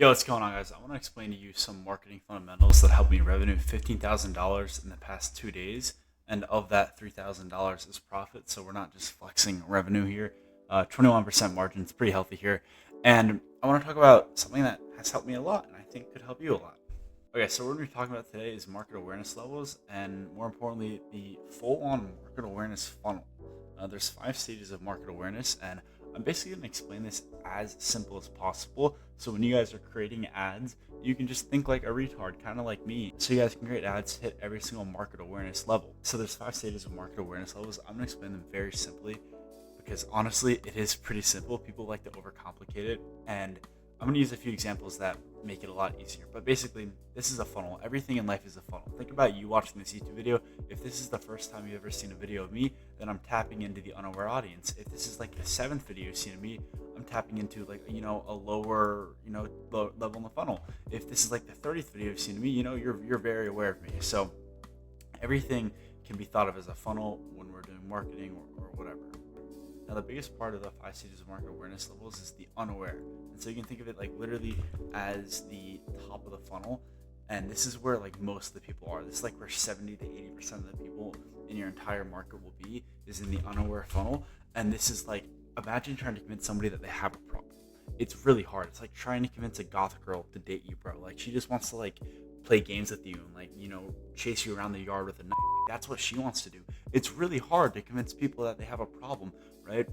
Yo, what's going on, guys? I want to explain to you some marketing fundamentals that helped me revenue $15,000 in the past 2 days. And of that, $3,000 is profit. So we're not just flexing revenue here. 21% margin is pretty healthy here. And I want to talk about something that has helped me a lot and I think could help you a lot. Okay, so what we're going to be talking about today is market awareness levels and, more importantly, the full on market awareness funnel. There's 5 stages of market awareness, and I'm basically going to explain this as simple as possible. So when you guys are creating ads, you can just think like a retard, kind of like me. So you guys can create ads, hit every single market awareness level. So there's 5 stages of market awareness levels. I'm going to explain them very simply because honestly, it is pretty simple. People like to overcomplicate it, and I'm going to use a few examples that make it a lot easier. But basically, this is a funnel. Everything in life is a funnel. Think about you watching this YouTube video. If this is the first time you've ever seen a video of me, then I'm tapping into the unaware audience. If this is like the 7th video you've seen of me, I'm tapping into like, a lower, level in the funnel. If this is like the 30th video you've seen of me, you're very aware of me. So everything can be thought of as a funnel when we're doing marketing or whatever. Now, the biggest part of the 5 stages of market awareness levels is the unaware. And so you can think of it like literally as the top of the funnel. And this is where like most of the people are. This is like where 70 to 80% of the people in your entire market will be, is in the unaware funnel. And this is like, imagine trying to convince somebody that they have a problem. It's really hard. It's like trying to convince a goth girl to date you, bro. Like she just wants to like play games with you and like, chase you around the yard with a knife. Like, that's what she wants to do. It's really hard to convince people that they have a problem, right?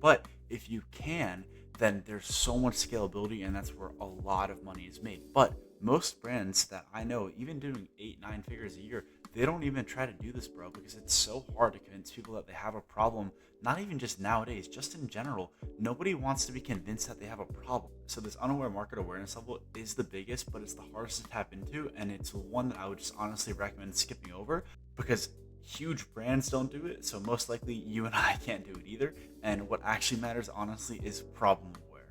But if you can, then there's so much scalability, and that's where a lot of money is made. But most brands that I know, even doing 8, 9 figures a year, they don't even try to do this, bro, because it's so hard to convince people that they have a problem. Not even just nowadays, just in general. Nobody wants to be convinced that they have a problem. So this unaware market awareness level is the biggest, but it's the hardest to tap into, and it's one that I would just honestly recommend skipping over because huge brands don't do it. So most likely you and I can't do it either. And what actually matters, honestly, is problem aware.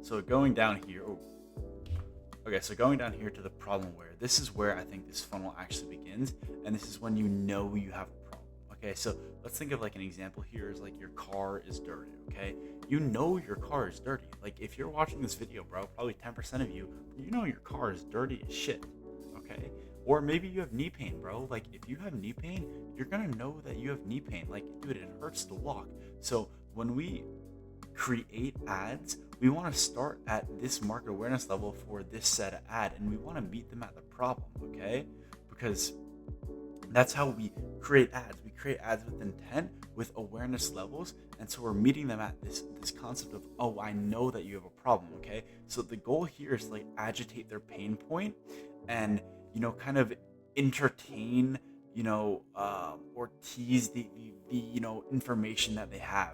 So going down here, so going down here to the problem aware, this is where I think this funnel actually begins, and this is when you know you have a problem. Okay, so let's think of like an example here is like your car is dirty. Okay, you know your car is dirty. Like if you're watching this video, bro, probably 10% of you, your car is dirty as shit. Okay, or maybe you have knee pain, bro. Like if you have knee pain, you're gonna know that you have knee pain. Like, dude, it hurts to walk. So when we create ads, we want to start at this market awareness level for this set of ad, and we want to meet them at the problem, okay? Because that's how we create ads. We create ads with intent, with awareness levels, and so we're meeting them at this concept of, oh, I know that you have a problem, okay? So the goal here is to like agitate their pain point, and kind of entertain, or tease the information that they have.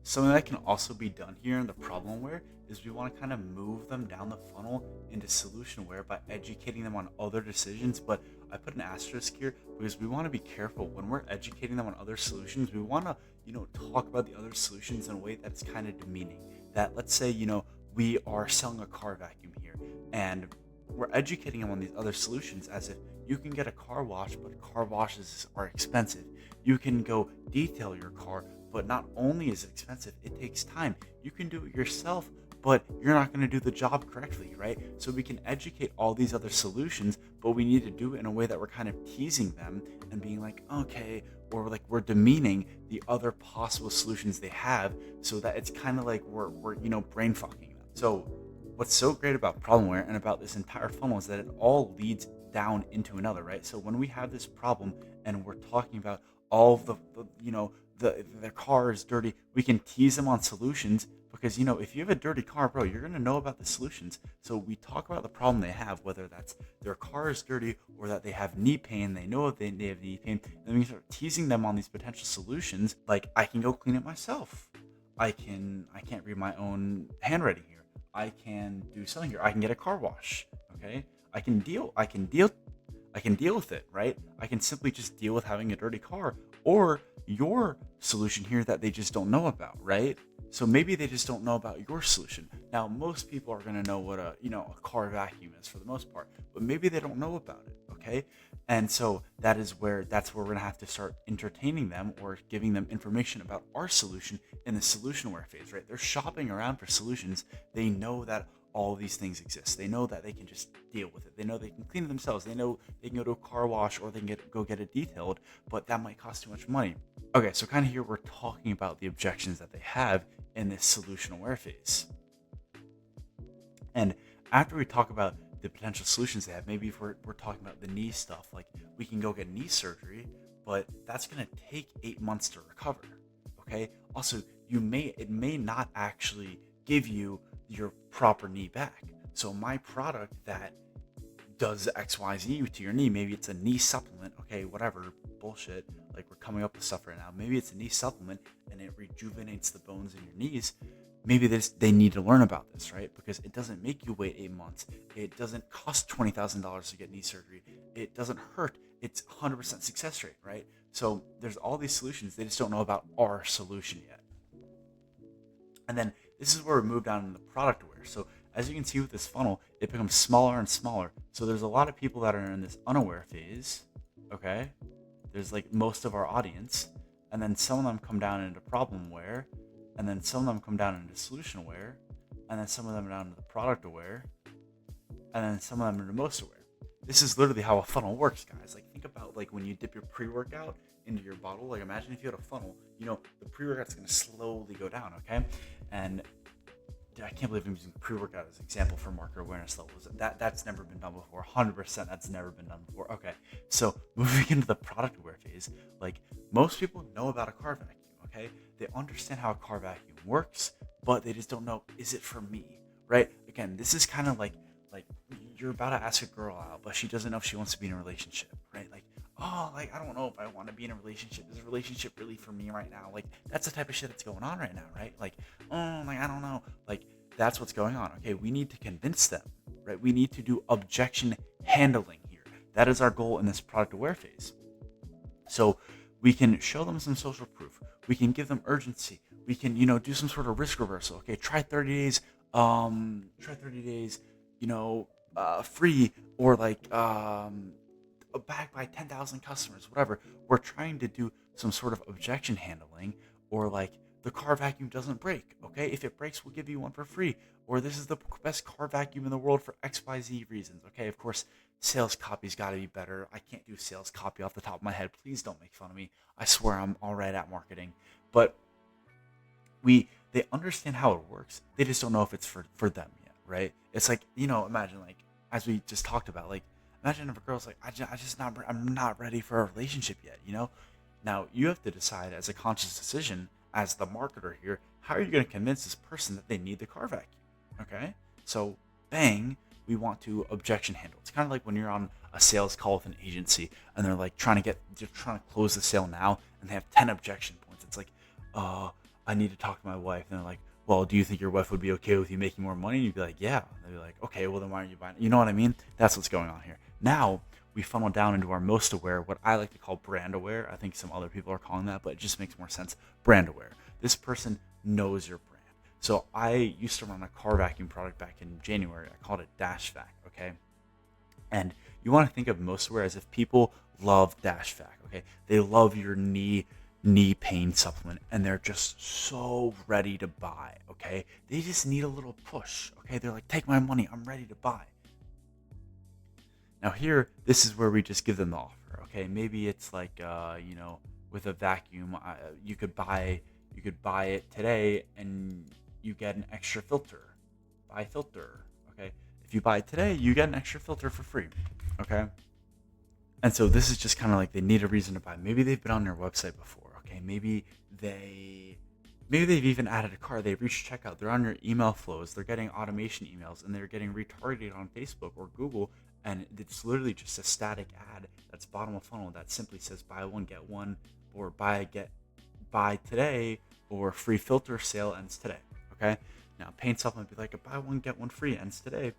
Something that can also be done here in the problem aware is we want to kind of move them down the funnel into solution aware by educating them on other decisions. But I put an asterisk here because we want to be careful when we're educating them on other solutions. We want to, talk about the other solutions in a way that's kind of demeaning. That let's say, we are selling a car vacuum here and we're educating them on these other solutions as if you can get a car wash, but car washes are expensive. You can go detail your car, but not only is it expensive, it takes time. You can do it yourself, but you're not going to do the job correctly, right? So we can educate all these other solutions, but we need to do it in a way that we're kind of teasing them and being like, okay, or like we're demeaning the other possible solutions they have, so that it's kind of like we're brain fucking them. So what's so great about problemware and about this entire funnel is that it all leads down into another, right? So when we have this problem and we're talking about all of their car is dirty, we can tease them on solutions because if you have a dirty car, bro, you're gonna know about the solutions. So we talk about the problem they have, whether that's their car is dirty or that they have knee pain. They know they have knee pain, and then we start teasing them on these potential solutions. Like I can go clean it myself. I can't read my own handwriting here. I can do something here. I can get a car wash. Okay. I can deal with it, right? I can simply just deal with having a dirty car, or your solution here that they just don't know about, right? So maybe they just don't know about your solution. Now, most people are going to know what a car vacuum is for the most part, but maybe they don't know about it, okay? And so that's where we're going to have to start entertaining them or giving them information about our solution in the solution aware phase, right? They're shopping around for solutions. They know that all these things exist. They know that they can just deal with it. They know they can clean it themselves. They know they can go to a car wash or they can go get it detailed, but that might cost too much money. Okay, so kind of here we're talking about the objections that they have in this solution aware phase. And after we talk about the potential solutions they have, maybe if we're talking about the knee stuff, like we can go get knee surgery, but that's going to take 8 months to recover. Okay. Also, it may not actually give you your proper knee back. So my product that does XYZ to your knee, maybe it's a knee supplement. Okay, whatever bullshit. Like we're coming up with stuff right now. Maybe it's a knee supplement and it rejuvenates the bones in your knees. Maybe they need to learn about this, right? Because it doesn't make you wait 8 months. It doesn't cost $20,000 to get knee surgery. It doesn't hurt. It's 100% success rate, right? So there's all these solutions. They just don't know about our solution yet. And then this is where we move down into product aware. So as you can see with this funnel, it becomes smaller and smaller. So there's a lot of people that are in this unaware phase, okay? There's like most of our audience. And then some of them come down into problem aware. And then some of them come down into solution aware. And then some of them down into the product aware. And then some of them into most aware. This is literally how a funnel works, guys. Like think about like when you dip your pre-workout into your bottle. Like imagine if you had a funnel, the pre-workout's going to slowly go down, okay? And I can't believe I'm using pre-workout as an example for market awareness levels. That's never been done before. 100% that's never been done before. Okay, so moving into the product aware phase, like most people know about a car vacuum, okay? They understand how a car vacuum works, but they just don't know, is it for me, right? Again, this is kind of like you're about to ask a girl out, but she doesn't know if she wants to be in a relationship, right? Like, oh, like, I don't know if I want to be in a relationship. Is a relationship really for me right now? Like, that's the type of shit that's going on right now, right? Like, oh, like, I don't know. Like, that's what's going on. Okay, we need to convince them, right? We need to do objection handling here. That is our goal in this product aware phase. So we can show them some social proof. We can give them urgency. We can, do some sort of risk reversal. Okay, try 30 days, free, or like, backed by 10,000 customers, whatever. We're trying to do some sort of objection handling, or like the car vacuum doesn't break. Okay, if it breaks, we'll give you one for free. Or this is the best car vacuum in the world for XYZ reasons. Okay, of course, sales copy's got to be better. I can't do sales copy off the top of my head. Please don't make fun of me. I swear I'm all right at marketing. But they understand how it works. They just don't know if it's for them yet, right? It's like, imagine like, as we just talked about, like, imagine if a girl's like, I'm not ready for a relationship yet, Now, you have to decide as a conscious decision, as the marketer here, how are you going to convince this person that they need the car vacuum, okay? So, bang, we want to objection handle. It's kind of like when you're on a sales call with an agency, and they're like trying to close the sale now, and they have 10 objection points. It's like, I need to talk to my wife. And they're like, well, do you think your wife would be okay with you making more money? And you'd be like, yeah. And they'd be like, okay, well then why aren't you buying it? You know what I mean? That's what's going on here. Now we funnel down into our most aware, what I like to call brand aware. I think some other people are calling that, but it just makes more sense. Brand aware. This person knows your brand. So I used to run a car vacuum product back in January. I called it Dash Vac, okay? And you want to think of most aware as if people love Dash Vac, okay? They love your knee pain supplement, and they're just so ready to buy, okay? They just need a little push, okay? They're like, take my money, I'm ready to buy. Now here, this is where we just give them the offer, okay? Maybe it's like, with a vacuum, you could buy it today and you get an extra filter. Buy filter, okay? If you buy it today, you get an extra filter for free, okay? And so this is just kind of like they need a reason to buy. Maybe they've been on your website before. Okay, maybe they've even added a cart. They've reached checkout. They're on your email flows. They're getting automation emails, and they're getting retargeted on Facebook or Google. And it's literally just a static ad that's bottom of funnel that simply says buy one get one, or buy today, or free filter sale ends today. Okay. Now pain supplement would be like a buy one get one free ends today.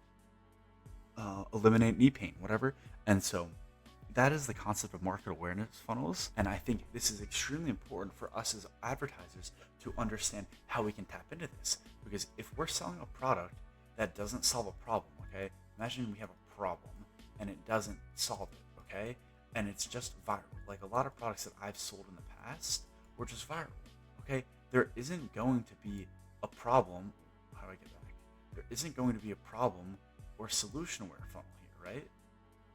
Eliminate knee pain, whatever. And so that is the concept of market awareness funnels. And I think this is extremely important for us as advertisers to understand how we can tap into this. Because if we're selling a product that doesn't solve a problem, okay? Imagine we have a problem and it doesn't solve it, okay? And it's just viral. Like a lot of products that I've sold in the past were just viral, okay? There isn't going to be a problem. How do I get back? there isn't going to be a problem or solution-aware funnel here, right?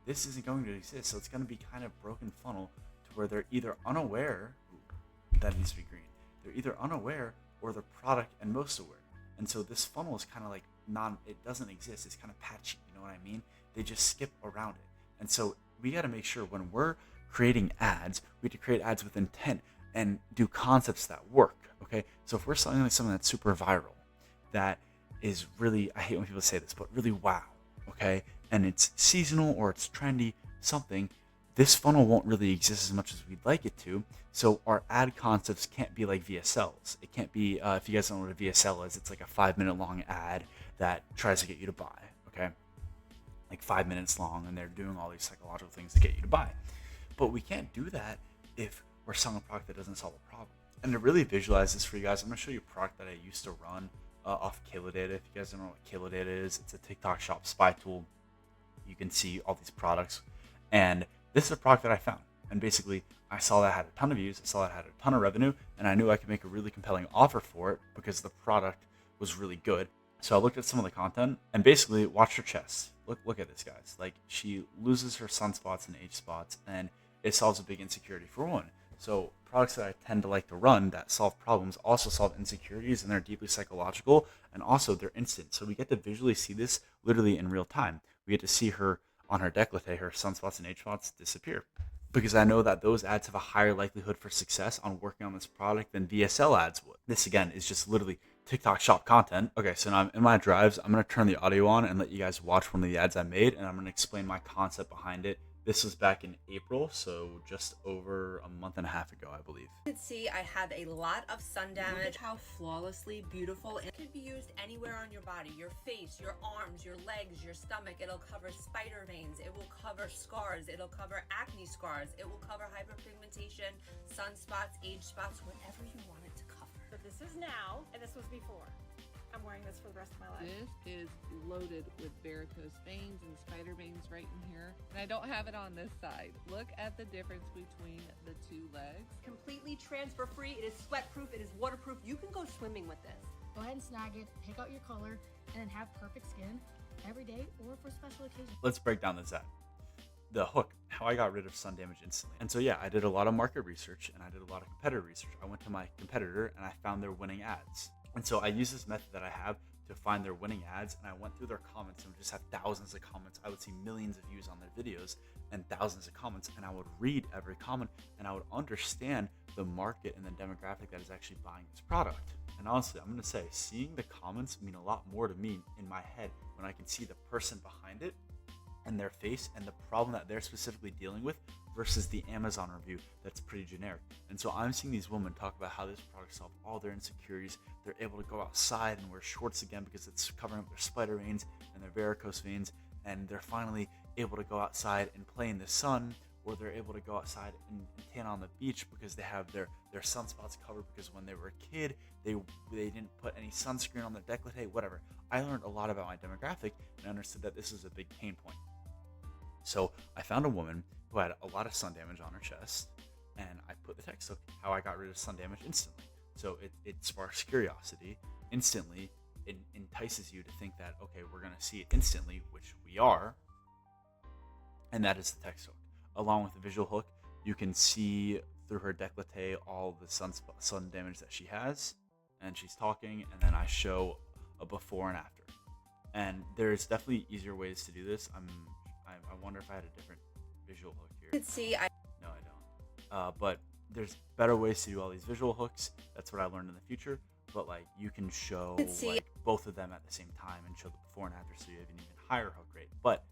This isn't going to exist, so it's going to be kind of broken funnel to where they're either unaware, that needs to be green, they're either unaware or they're product and most aware. And so this funnel is kind of like it doesn't exist. It's kind of patchy, you know what I mean? They just skip around it. And so we got to make sure when we're creating ads, we have to create ads with intent and do concepts that work, okay? So if we're selling like something that's super viral, that is really, I hate when people say this, but really wow, okay? And it's seasonal or it's trendy, something, this funnel won't really exist as much as we'd like it to. So our ad concepts can't be like VSLs. It can't be, if you guys don't know what a VSL is, it's like a 5-minute long ad that tries to get you to buy, okay? Like 5 minutes long, and they're doing all these psychological things to get you to buy. But we can't do that if we're selling a product that doesn't solve a problem. And to really visualize this for you guys, I'm gonna show you a product that I used to run off Kilodata. If you guys don't know what Kilodata is, it's a TikTok shop spy tool. You can see all these products, and this is a product that I found. And basically, I saw that had a ton of views, I saw that had a ton of revenue, and I knew I could make a really compelling offer for it because the product was really good. So I looked at some of the content and basically watched her chest. Look at this, guys. Like, she loses her sunspots and age spots, and it solves a big insecurity for one. So products that I tend to like to run that solve problems also solve insecurities, and they're deeply psychological, and also they're instant. So we get to visually see this literally in real time. We get to see her on her décolleté, her sunspots and age spots disappear. Because I know that those ads have a higher likelihood for success on working on this product than VSL ads would. This, again, is just literally TikTok shop content. Okay, so now I'm in my drives. I'm going to turn the audio on and let you guys watch one of the ads I made, and I'm going to explain my concept behind it. This was back in April, so just over a month and a half ago, I believe. You can see I have a lot of sun damage. How flawlessly beautiful. It can be used anywhere on your body, your face, your arms, your legs, your stomach. It'll cover spider veins. It will cover scars. It'll cover acne scars. It will cover hyperpigmentation, sunspots, age spots, whatever you want it to cover. So this is now, and this was before. I'm wearing this for the rest of my life. This is loaded with varicose veins and spider veins right in here. And I don't have it on this side. Look at the difference between the two legs. Completely transfer free. It is sweat proof. It is waterproof. You can go swimming with this. Go ahead and snag it, pick out your color, and then have perfect skin every day or for special occasions. Let's break down this ad. The hook, how I got rid of sun damage instantly. And so yeah, I did a lot of market research and I did a lot of competitor research. I went to my competitor and I found their winning ads. And so I use this method that I have to find their winning ads, and I went through their comments and just had thousands of comments. I would see millions of views on their videos and thousands of comments, and I would read every comment and I would understand the market and the demographic that is actually buying this product. And honestly, I'm gonna say, seeing the comments mean a lot more to me in my head when I can see the person behind it and their face and the problem that they're specifically dealing with versus the Amazon review that's pretty generic. And so I'm seeing these women talk about how this product solves all their insecurities. They're able to go outside and wear shorts again because it's covering up their spider veins and their varicose veins, and they're finally able to go outside and play in the sun, or they're able to go outside and tan on the beach because they have their sunspots covered because when they were a kid, they didn't put any sunscreen on their décolleté, whatever. I learned a lot about my demographic and understood that this is a big pain point. So I found a woman who had a lot of sun damage on her chest, and I put the text hook, how I got rid of sun damage instantly. So it sparks curiosity instantly. It entices you to think that, okay, we're going to see it instantly, which we are. And that is the text hook. Along with the visual hook, you can see through her décolleté all the sun damage that she has. And she's talking, and then I show a before and after. And there's definitely easier ways to do this. I wonder if I had a different visual hook here. You can see No, I don't. But there's better ways to do all these visual hooks. That's what I learned in the future. But like, you can show like both of them at the same time and show the before and after, so you have an even higher hook rate. But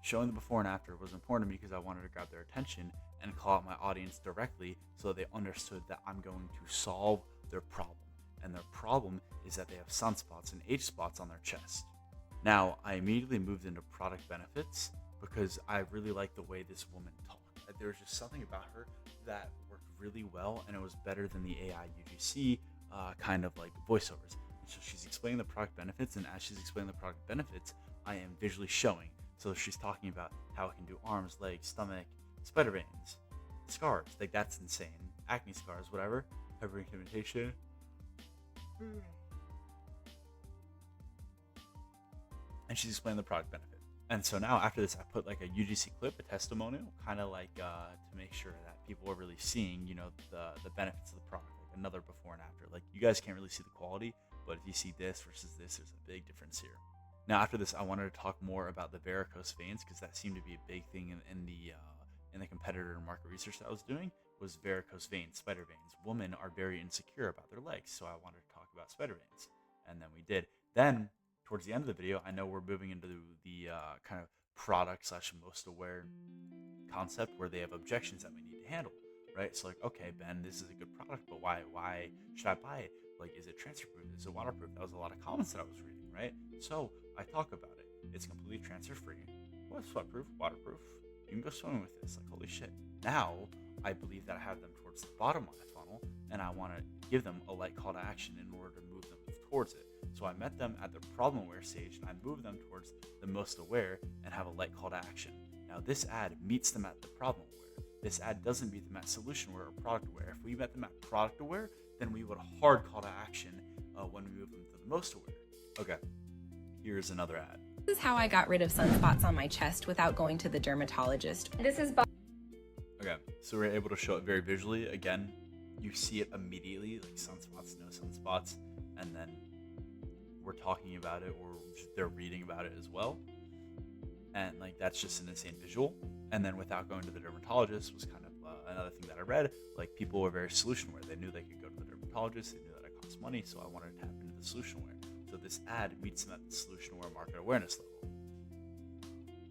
showing the before and after was important to me because I wanted to grab their attention and call out my audience directly so they understood that I'm going to solve their problem. And their problem is that they have sunspots and age spots on their chest. Now, I immediately moved into product benefits because I really liked the way this woman talked. There was just something about her that worked really well, and it was better than the AI UGC kind of like voiceovers. So she's explaining the product benefits, and as she's explaining the product benefits, I am visually showing. So she's talking about how it can do arms, legs, stomach, spider veins, scars. Like, that's insane. Acne scars, whatever. Hyperpigmentation. and she's explaining the product benefit. And so now after this, I put like a UGC clip, a testimonial, kind of like to make sure that people are really seeing, the benefits of the product, like another before and after. Like you guys can't really see the quality, but if you see this versus this, there's a big difference here. Now after this, I wanted to talk more about the varicose veins because that seemed to be a big thing in the competitor market research that I was doing was varicose veins, spider veins. Women are very insecure about their legs, so I wanted to talk about spider veins, and then we did. Then towards the end of the video, I know we're moving into the kind of product slash most aware concept where they have objections that we need to handle, right? So like, okay, Ben, this is a good product, but why should I buy it? Like, is it transfer proof? Is it waterproof? That was a lot of comments that I was reading, right? So I talk about it. It's completely transfer free. Well, it's sweat proof, waterproof. You can go swimming with this. Like, holy shit. Now I believe that I have them towards the bottom of the funnel, and I want to give them a light call to action in order to move them towards it. So I met them at the problem aware stage, and I moved them towards the most aware and have a light call to action. Now this ad meets them at the problem aware. This ad doesn't meet them at solution aware or product aware. If we met them at product aware, then we would hard call to action when we move them to the most aware. Okay, here's another ad. This is how I got rid of sunspots on my chest without going to the dermatologist. This is Okay, so we're able to show it very visually. Again, you see it immediately, like sunspots, no sunspots, and then we're talking about it or they're reading about it as well. And like that's just an insane visual. And then without going to the dermatologist was kind of another thing that I read. Like people were very solution aware. They knew they could go to the dermatologist. They knew that it cost money, so I wanted to tap into the solution aware. So this ad meets them at the solution aware market awareness level.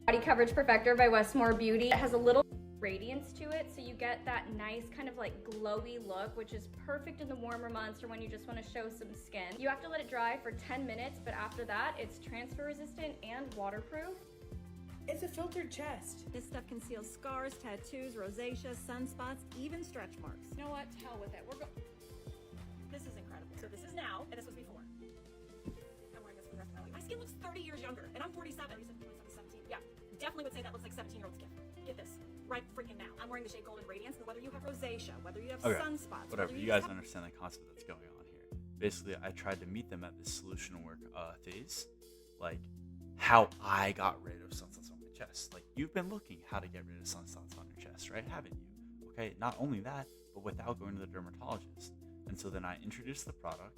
Body Coverage Perfector by Westmore Beauty. It has a little radiance to it, so you get that nice kind of like glowy look, which is perfect in the warmer months or when you just want to show some skin. You have to let it dry for 10 minutes, but after that, it's transfer resistant and waterproof. It's a filtered chest. This stuff conceals scars, tattoos, rosacea, sunspots, even stretch marks. You know what? To hell with it. This is incredible. So this is now, and this was before. I'm wearing this for the rest of my life. My skin looks 30 years younger, and I'm 47. 17. Yeah, definitely would say that looks like 17-year-old skin. Get this. Right freaking now. I'm wearing the shade Golden Radiance, and whether you have rosacea, whether you have sunspots, whatever. You guys understand the concept that's going on here. Basically, I tried to meet them at this solution work phase, like how I got rid of sunspots on my chest. Like you've been looking how to get rid of sunspots on your chest, right? Haven't you? Okay. Not only that, but without going to the dermatologist. And so then I introduced the product.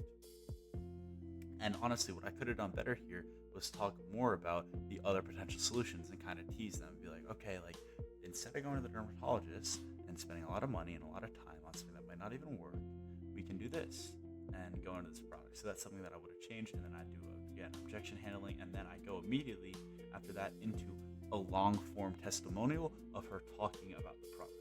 And honestly, what I could have done better here was talk more about the other potential solutions and kind of tease them. Be like, okay, like instead of going to the dermatologist and spending a lot of money and a lot of time on something that might not even work, we can do this and go into this product. So that's something that I would have changed. And then I do, again, objection handling. And then I go immediately after that into a long form testimonial of her talking about the product.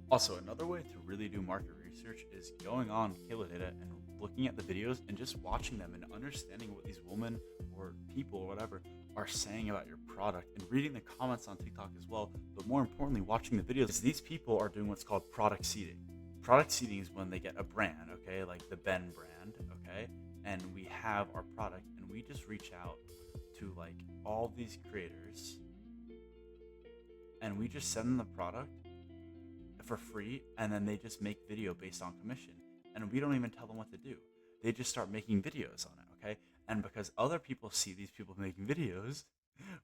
Also, another way to really do market research is going on Kayla Data and looking at the videos and just watching them and understanding what these women or people or whatever are saying about your product and reading the comments on TikTok as well. But more importantly, watching the videos, is these people are doing what's called product seeding. Product seeding is when they get a brand, okay, like the Ben brand, okay, and we have our product and we just reach out to like all these creators and we just send them the product for free, and then they just make video based on commission, and we don't even tell them what to do. They just start making videos on it, okay? And because other people see these people making videos,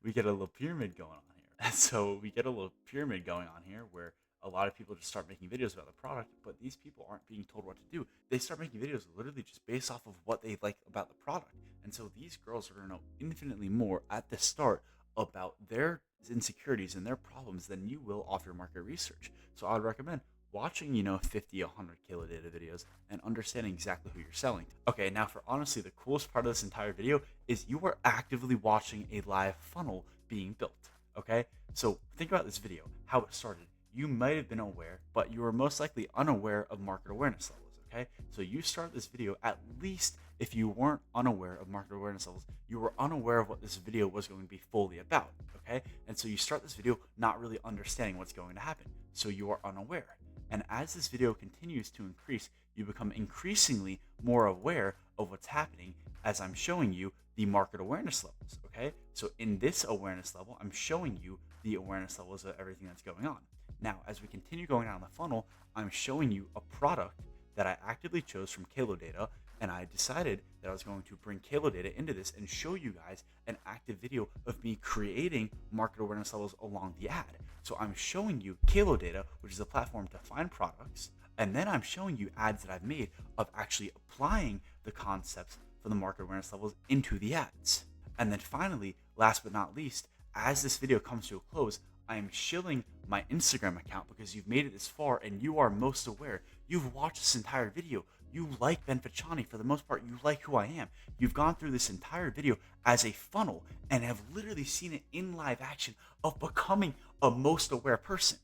we get a little pyramid going on here. And so we get a little pyramid going on here where a lot of people just start making videos about the product, but these people aren't being told what to do. They start making videos literally just based off of what they like about the product. And so these girls are going to know infinitely more at the start about their insecurities and their problems than you will off your market research. So I would recommend watching, 50, 100 Kayla Data videos and understanding exactly who you're selling to. Okay, now for honestly the coolest part of this entire video is you are actively watching a live funnel being built, okay? So think about this video, how it started. You might have been aware, but you were most likely unaware of market awareness levels, okay? So you started this video, at least if you weren't unaware of market awareness levels, you were unaware of what this video was going to be fully about, okay? And so you start this video not really understanding what's going to happen. So you are unaware. And as this video continues to increase, you become increasingly more aware of what's happening as I'm showing you the market awareness levels, okay? So in this awareness level, I'm showing you the awareness levels of everything that's going on. Now, as we continue going down the funnel, I'm showing you a product that I actively chose from Kayla Data And I decided that I was going to bring Kalo data into this and show you guys an active video of me creating market awareness levels along the ad. So I'm showing you Kalo data, which is a platform to find products, and then I'm showing you ads that I've made of actually applying the concepts for the market awareness levels into the ads. And then finally, last but not least, as this video comes to a close, I am shilling my Instagram account because you've made it this far and you are most aware. You've watched this entire video. You like Ben Ficciani for the most part. You like who I am. You've gone through this entire video as a funnel and have literally seen it in live action of becoming a most aware person.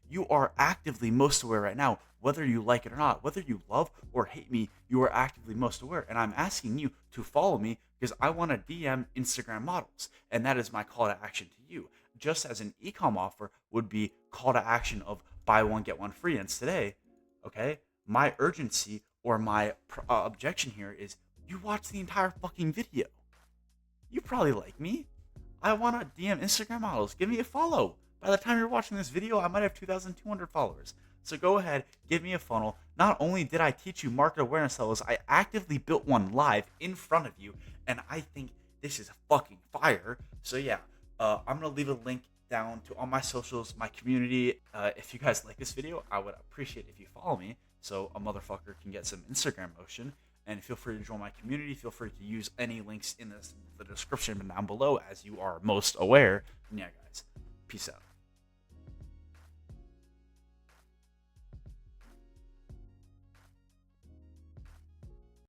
You are actively most aware right now, whether you like it or not. Whether you love or hate me, you are actively most aware. And I'm asking you to follow me because I want to DM Instagram models. And that is my call to action to you. Just as an e-com offer would be call to action of buy one, get one free. And today, okay, my urgency or my objection here is you watch the entire fucking video. You probably like me. I want to DM Instagram models. Give me a follow. By the time you're watching this video, I might have 2,200 followers. So go ahead, give me a funnel. Not only did I teach you market awareness levels, I actively built one live in front of you, and I think this is fucking fire. So yeah, I'm going to leave a link down to all my socials, my community. If you guys like this video, I would appreciate if you follow me so a motherfucker can get some Instagram motion. And feel free to join my community. Feel free to use any links in the description down below as you are most aware. And yeah, guys, peace out.